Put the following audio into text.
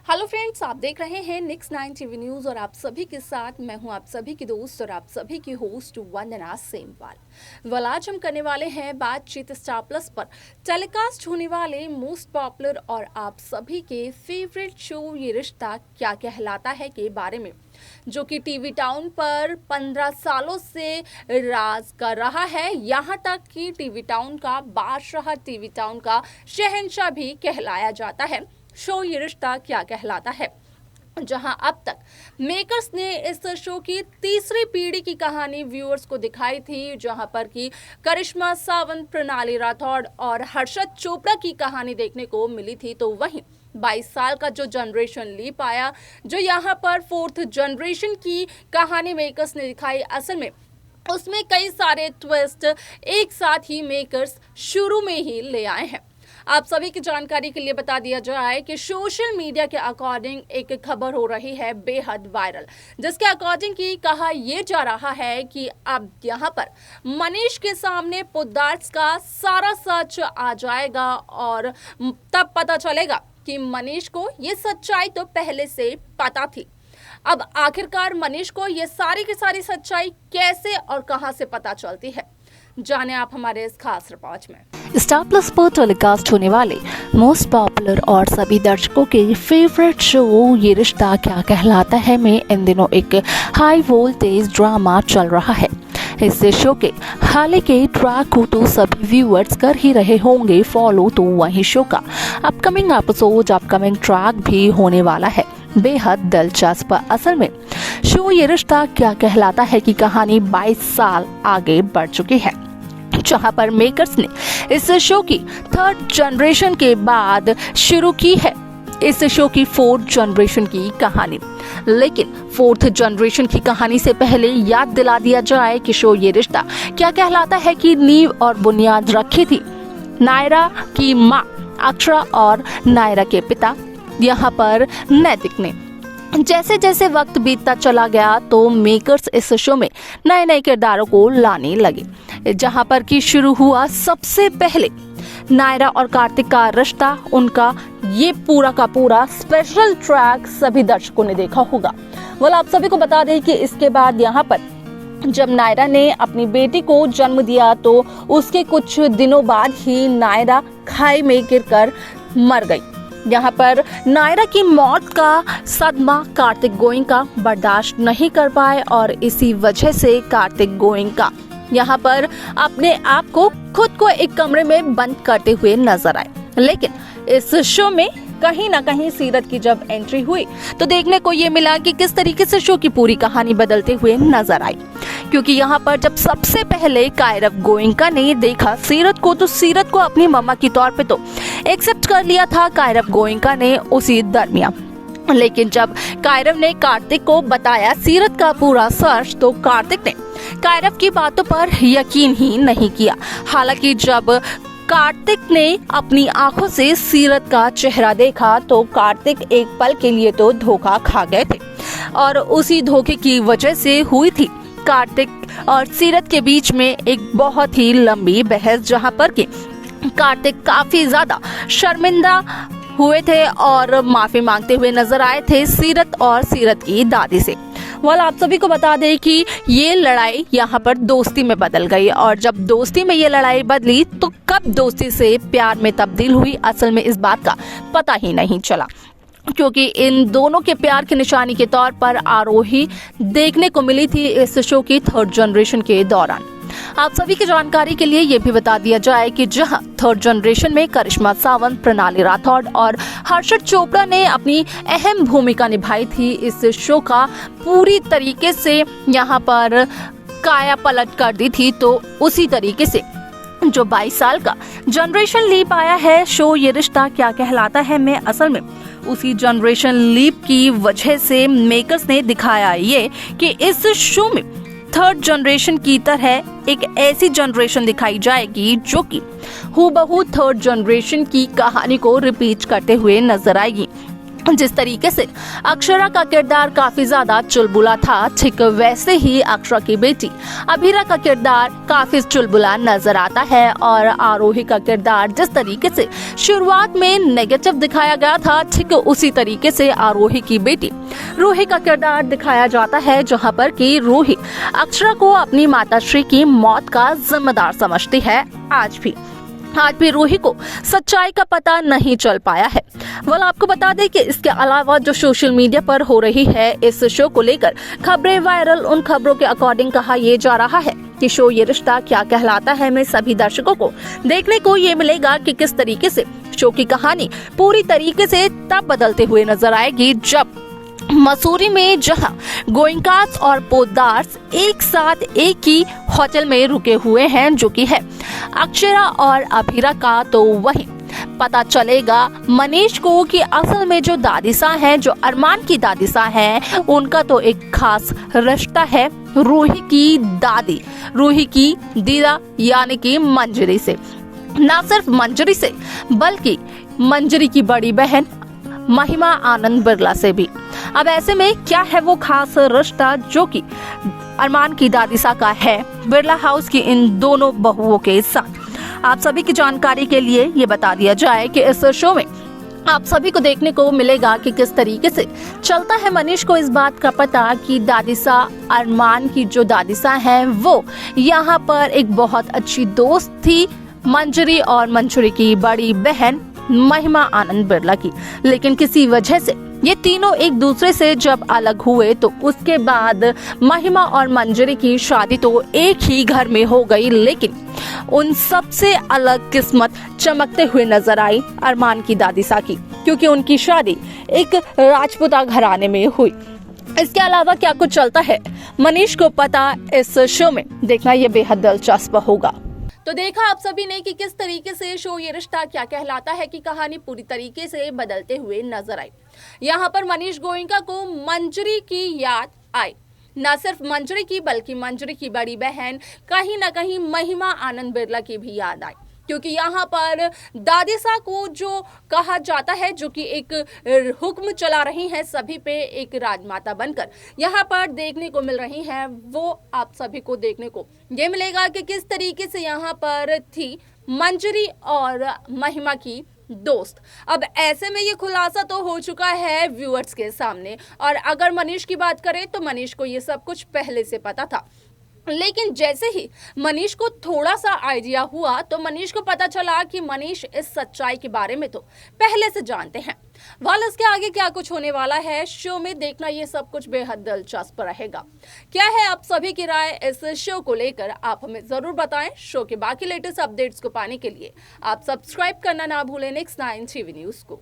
Hello friends, आप देख रहे हैं निक्स 9 टीवी न्यूज़ और आप सभी के साथ मैं हूं आप सभी की दोस्त और आप सभी की होस्ट वंदना सेमवाल। आज हम करने वाले हैं बातचीत स्टार प्लस पर टेलीकास्ट होने वाले मोस्ट पॉपुलर और आप सभी के फेवरेट शो ये रिश्ता क्या कहलाता है के बारे में, जो कि टीवी टाउन पर 15 सालों से राज कर रहा है। यहाँ तक कि टीवी टाउन का बादशाह, टीवी टाउन का शहंशाह भी कहलाया जाता है। शो ये रिश्ता क्या कहलाता है, जहां अब तक मेकर्स ने इस शो की तीसरी पीढ़ी की कहानी व्यूअर्स को दिखाई थी, जहां पर कि करिश्मा सावंत, प्रणाली राठौड़ और हर्षद चोपड़ा की कहानी देखने को मिली थी। तो वहीं 22 साल का जो जनरेशन लीप आया, जो यहाँ पर फोर्थ जनरेशन की कहानी मेकर्स ने दिखाई, असल में उसमें कई सारे ट्विस्ट एक साथ ही मेकर्स शुरू में ही ले आए हैं। आप सभी की जानकारी के लिए बता दिया जाए कि सोशल मीडिया के अकॉर्डिंग एक खबर हो रही है बेहद वायरल, जिसके अकॉर्डिंग की कहा यह जा रहा है कि अब यहाँ पर मनीष के सामने पुद्दार्स का सारा सच आ जाएगा और तब पता चलेगा कि मनीष को ये सच्चाई तो पहले से पता थी। अब आखिरकार मनीष को ये सारी की सारी सच्चाई कैसे और कहां से पता चलती है, जाने आप हमारे इस खास रिपोर्ट में। स्टार प्लस पर टेलीकास्ट होने वाले मोस्ट पॉपुलर और सभी दर्शकों के फेवरेट शो ये रिश्ता क्या कहलाता है में इन दिनों एक हाई वोल्टेज ड्रामा चल रहा है। इस शो के हाल के ट्रैक को तो सभी व्यूअर्स कर ही रहे होंगे फॉलो, तो वहीं शो का अपकमिंग एपिसोड, अपकमिंग ट्रैक भी होने वाला है बेहद दिलचस्प। असल में शो ये रिश्ता क्या कहलाता है की कहानी 22 साल आगे बढ़ चुकी है, जहां पर मेकर्स ने इस शो की थर्ड जनरेशन के बाद शुरू की है इस शो की फोर्थ जनरेशन की कहानी। लेकिन फोर्थ जनरेशन की कहानी से पहले याद दिला दिया जाए कि शो ये रिश्ता क्या कहलाता है कि नींव और बुनियाद रखी थी नायरा की मां अक्षरा और नायरा के पिता यहाँ पर नैतिक ने। जैसे जैसे वक्त बीतता चला गया तो मेकर्स इस शो में नए नए किरदारों को लाने लगे, जहां पर कि शुरू हुआ सबसे पहले नायरा और कार्तिक का रिश्ता। उनका ये पूरा का पूरा स्पेशल ट्रैक सभी दर्शकों ने देखा होगा। आप सभी को बता दें कि इसके बाद यहाँ पर जब नायरा ने अपनी बेटी को जन्म दिया तो उसके कुछ दिनों बाद ही नायरा खाई में गिरकर मर गई। यहाँ पर नायरा की मौत का सदमा कार्तिक गोयनका बर्दाश्त नहीं कर पाए और इसी वजह से कार्तिक गोयनका यहाँ पर अपने आप को खुद को एक कमरे में बंद करते हुए नजर आए। लेकिन इस शो में कहीं ना कहीं सीरत की जब एंट्री हुई तो देखने को ये मिला कि किस तरीके से शो की पूरी कहानी बदलते हुए नजर आई, क्योंकि यहाँ पर जब सबसे पहले कायरव गोयनका ने देखा सीरत को तो सीरत को अपनी मम्मा की तौर पे तो एक्सेप्ट कर लिया था कायरव गोयनका ने उसी दरमियान। लेकिन जब कायरव ने कार्तिक को बताया सीरत का पूरा सच तो कार्तिक ने कायरव की बातों पर यकीन ही नहीं किया। हालांकि जब कार्तिक ने अपनी आंखों से सीरत का चेहरा देखा तो कार्तिक एक पल के लिए तो धोखा खा गए थे और उसी धोखे की वजह से हुई थी कार्तिक और सीरत के बीच में एक बहुत ही लंबी बहस, जहां पर कि कार्तिक काफी ज्यादा शर्मिंदा हुए थे और माफी मांगते हुए नजर आए थे सीरत और सीरत की दादी से। आप सभी को बता दें कि ये लड़ाई यहाँ पर दोस्ती में बदल गई और जब दोस्ती में ये लड़ाई बदली तो कब दोस्ती से प्यार में तब्दील हुई, असल में इस बात का पता ही नहीं चला, क्योंकि इन दोनों के प्यार की निशानी के तौर पर आरोही देखने को मिली थी इस शो की थर्ड जनरेशन के दौरान। आप सभी की जानकारी के लिए ये भी बता दिया जाए कि जहां थर्ड जनरेशन में करिश्मा सावंत, प्रणाली राठौड़ और हर्षद चोपड़ा ने अपनी अहम भूमिका निभाई थी, इस शो का पूरी तरीके से यहाँ पर काया पलट कर दी थी। तो उसी तरीके से जो 22 साल का जनरेशन लीप आया है शो ये रिश्ता क्या कहलाता है में, असल में उसी जनरेशन लीप की वजह से मेकर्स ने दिखाया ये कि इस शो में थर्ड जनरेशन की तरह एक ऐसी जनरेशन दिखाई जाएगी जो कि हूबहू थर्ड जनरेशन की कहानी को रिपीट करते हुए नजर आएगी। जिस तरीके से अक्षरा का किरदार काफी ज्यादा चुलबुला था, ठीक वैसे ही अक्षरा की बेटी अभीरा का किरदार काफी चुलबुला नजर आता है। और आरोही का किरदार जिस तरीके से शुरुआत में नेगेटिव दिखाया गया था, ठीक उसी तरीके से आरोही की बेटी रूही का किरदार दिखाया जाता है, जहां पर कि रूही अक्षरा को अपनी माताश्री की मौत का जिम्मेदार समझती है। आज भी रूही को सच्चाई का पता नहीं चल पाया है। वह आपको बता दें कि इसके अलावा जो सोशल मीडिया पर हो रही है इस शो को लेकर खबरें वायरल, उन खबरों के अकॉर्डिंग कहा यह जा रहा है कि शो ये रिश्ता क्या कहलाता है में सभी दर्शकों को देखने को ये मिलेगा कि किस तरीके से शो की कहानी पूरी तरीके से तब बदलते हुए नजर आएगी जब मसूरी में जहां गोइंकास और पोद्दार्स एक साथ एक ही होटल में रुके हुए हैं, जो कि है अक्षरा और अभीरा का, तो वही पता चलेगा मनीष को कि असल में जो दादिसा हैं, जो अरमान की दादिसा हैं, उनका तो एक खास रिश्ता है रूही की दादी, रूही की दीदा यानी कि मंजरी से। न सिर्फ मंजरी से बल्कि मंजरी की बड़ी बहन महिमा आनंद बिरला से भी। अब ऐसे में क्या है वो खास रिश्ता जो कि अरमान की दादिसा का है बिरला हाउस की इन दोनों बहुओं के साथ। आप सभी की जानकारी के लिए ये बता दिया जाए कि इस शो में आप सभी को देखने को मिलेगा कि किस तरीके से चलता है मनीष को इस बात का पता कि दादिसा अरमान की जो दादिसा है वो यहाँ पर एक बहुत अच्छी दोस्त थी मंजरी और मंजरी की बड़ी बहन महिमा आनंद बिरला की, लेकिन किसी वजह से ये तीनों एक दूसरे से जब अलग हुए तो उसके बाद महिमा और मंजरी की शादी तो एक ही घर में हो गई, लेकिन उन सबसे अलग किस्मत चमकते हुए नजर आई अरमान की दादिसा की, क्योंकि उनकी शादी एक राजपूता घराने में हुई। इसके अलावा क्या कुछ चलता है मनीष को पता, इस शो में देखना ये बेहद दिलचस्प होगा। तो देखा आप सभी ने कि किस तरीके से शो ये रिश्ता क्या कहलाता है की कहानी पूरी तरीके से बदलते हुए नजर आई। यहाँ पर मनीष गोयनका को मंजरी की याद आई, न सिर्फ मंजरी की बल्कि मंजरी की बड़ी बहन कहीं न कहीं महिमा आनंद बिरला की भी याद आई, क्योंकि यहाँ पर दादिसा को जो कहा जाता है, जो कि एक हुक्म चला रही हैं सभी पे एक राजमाता बनकर, यहाँ पर देखने को मिल रही हैं, वो आप सभी को देखने को ये मिलेगा कि किस तरीके से यहाँ पर थी मंजरी और महिमा की दोस्त। अब ऐसे में ये खुलासा तो हो चुका है व्यूअर्स के सामने, और अगर मनीष की बात करें तो मनीष को ये सब कुछ पहले से पता था, लेकिन जैसे ही मनीष को थोड़ा सा आइडिया हुआ तो मनीष को पता चला कि मनीष इस सच्चाई के बारे में तो पहले से जानते हैं। वाल इसके आगे क्या कुछ होने वाला है शो में देखना ये सब कुछ बेहद दिलचस्प रहेगा। क्या है आप सभी की राय इस शो को लेकर, आप हमें जरूर बताएं। शो के बाकी लेटेस्ट अपडेट्स को पाने के लिए आप सब्सक्राइब करना ना भूलें Next 9 TV न्यूज को।